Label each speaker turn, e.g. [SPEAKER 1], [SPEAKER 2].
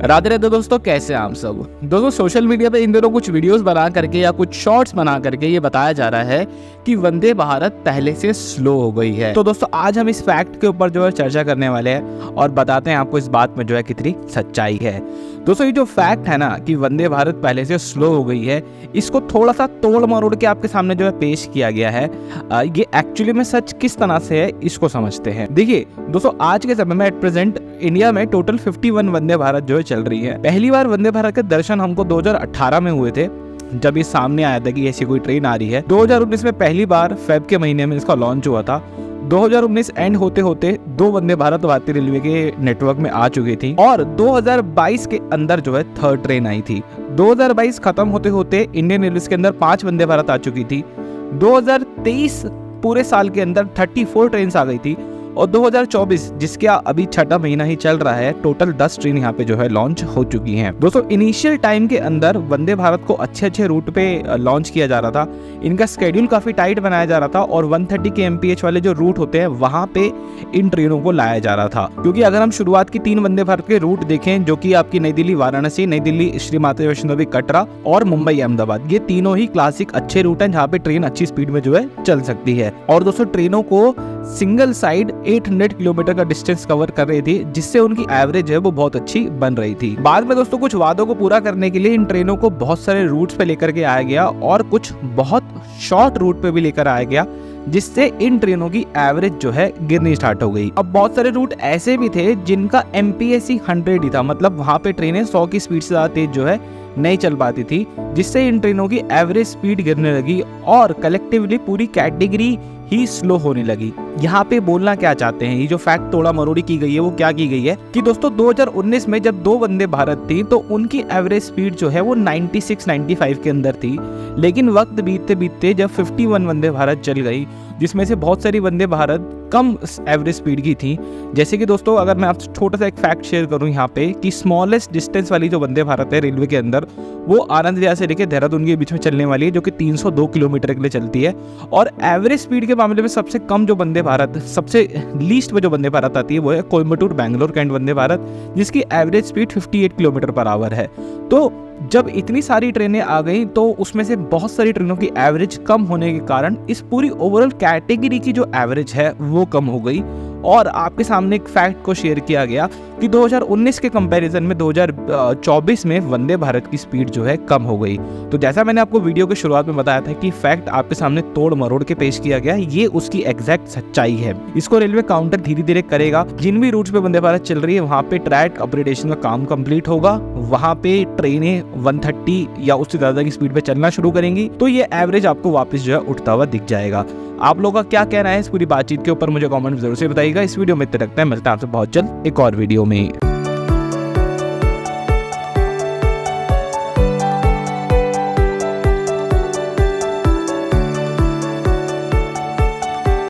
[SPEAKER 1] राधे राधे दोस्तों, कैसे हैं आप सब। दोस्तों सोशल मीडिया पे इन दिनों कुछ वीडियोस बना करके या कुछ शॉर्ट्स बना करके ये बताया जा रहा है कि वंदे भारत पहले से स्लो हो गई है। तो दोस्तों आज हम इस फैक्ट के ऊपर जो है चर्चा करने वाले हैं और बताते हैं आपको इस बात में जो है कितनी सच्चाई है। दोस्तों ये जो फैक्ट है ना कि वंदे भारत पहले से स्लो हो गई है, इसको थोड़ा सा तोड़ मरोड़ के आपके सामने जो है पेश किया गया है। ये एक्चुअली में सच किस तरह से है इसको समझते हैं। देखिए दोस्तों, आज के समय में एट प्रेजेंट इंडिया में टोटल 51 वंदे भारत जो है चल रही है। पहली बार वंदे भारत के दर्शन हमको 2018 में हुए थे, जब ये सामने आया था कि ऐसी कोई ट्रेन आ रही है। 2019 में पहली बार फेब के महीने में इसका लॉन्च हुआ था। 2019 एंड होते होते 2 वंदे भारत भारतीय रेलवे के नेटवर्क में आ चुकी थी और 2022 के अंदर जो है थर्ड ट्रेन आई थी। 2022 खत्म होते होते इंडियन रेलवे के अंदर 5 वंदे भारत आ चुकी थी। 2023 पूरे साल के अंदर 34 ट्रेन आ गई थी और 2024 जिसके अभी छठा महीना ही चल रहा है, टोटल 10 ट्रेन यहाँ पे जो है लॉन्च हो चुकी हैं। दोस्तों इनिशियल टाइम के अंदर वंदे भारत को अच्छे रूट पे लॉन्च किया जा रहा था। इनका स्केड्यूल काफी टाइट बनाया जा रहा था और 130 के MPH वाले जो रूट होते हैं वहां पे इन ट्रेनों को लाया जा रहा था। क्योंकि अगर हम शुरुआत की 3 वंदे भारत के रूट देखें, जो कि आपकी नई दिल्ली वाराणसी, नई दिल्ली श्री माता वैष्णो देवी कटरा और मुंबई अहमदाबाद, ये तीनों ही क्लासिक अच्छे रूट हैं जहाँ पे ट्रेन अच्छी स्पीड में जो है चल सकती है। और दोस्तों ट्रेनों को सिंगल साइड 800 किलोमीटर का डिस्टेंस कवर कर रही थी, जिससे उनकी एवरेज है वो बहुत अच्छी बन रही थी। बाद में दोस्तों कुछ वादों को पूरा करने के लिए इन ट्रेनों को बहुत सारे रूट्स पे लेकर के आया गया और कुछ बहुत शॉर्ट रूट पे भी लेकर आया गया, जिससे इन ट्रेनों की एवरेज जो है गिरनी स्टार्ट हो गई। अब बहुत सारे रूट ऐसे भी थे जिनका MPH 100 ही था, मतलब वहां पे ट्रेनें 100 की स्पीड से ज्यादा तेज जो है नहीं चल पाती थी, जिससे इन ट्रेनों की एवरेज स्पीड गिरने लगी और कलेक्टिवली पूरी कैटेगरी ही स्लो होने लगी। यहाँ पे बोलना क्या चाहते हैं, ये जो फैक्ट तोड़ा मरोड़ी की गई है वो क्या की गई है कि दोस्तों 2019 में जब 2 वंदे भारत थी तो उनकी एवरेज स्पीड जो है वो 96-95 के अंदर थी। लेकिन वक्त बीतते बीतते जब 51 वंदे भारत चल गई, जिसमें से बहुत सारी वंदे भारत कम एवरेज स्पीड की थी। जैसे कि दोस्तों अगर मैं आपसे छोटा सा एक फैक्ट शेयर करूं यहाँ पे कि स्मॉलेस्ट डिस्टेंस वाली जो वंदे भारत है रेलवे के अंदर, वो आनंद विहार से लेकर देहरादून के बीच में चलने वाली है, जो कि 302 किलोमीटर के लिए चलती है। और एवरेज स्पीड के मामले में सबसे कम जो वंदे भारत, सबसे लीस्ट में जो वंदे भारत आती है वो है कोयम्बटूर बैंगलोर कैंट वंदे भारत, जिसकी average speed 58 kilometre per hour है। तो जब इतनी सारी ट्रेनें आ गई तो उसमें से बहुत सारी ट्रेनों की एवरेज कम होने के कारण इस पूरी ओवरऑल कैटेगरी की जो एवरेज है वो कम हो गई। और आपके सामने एक फैक्ट को शेयर किया गया कि 2019 के कंपैरिजन में 2024 में वंदे भारत की स्पीड जो है कम हो गई। तो जैसा मैंने आपको वीडियो के शुरुआत में बताया था कि फैक्ट आपके सामने तोड़ मरोड़ के पेश किया गया, ये उसकी एग्जैक्ट सच्चाई है। इसको रेलवे काउंटर धीरे धीरे करेगा। जिन भी रूट्स पे वंदे भारत चल रही है वहां पे ट्रैक अपग्रेडेशन का काम कंप्लीट होगा, वहां पे ट्रेनें 130 या उससे ज्यादा की स्पीड पे चलना शुरू करेंगी, तो ये एवरेज आपको वापस जो है उठता हुआ दिख जाएगा। आप लोगों का क्या कहना है इस पूरी बातचीत के ऊपर मुझे कमेंट जरूर से बताइएगा। इस वीडियो में इतना रखते हैं, मिलता है आपसे बहुत जल्द एक और वीडियो में।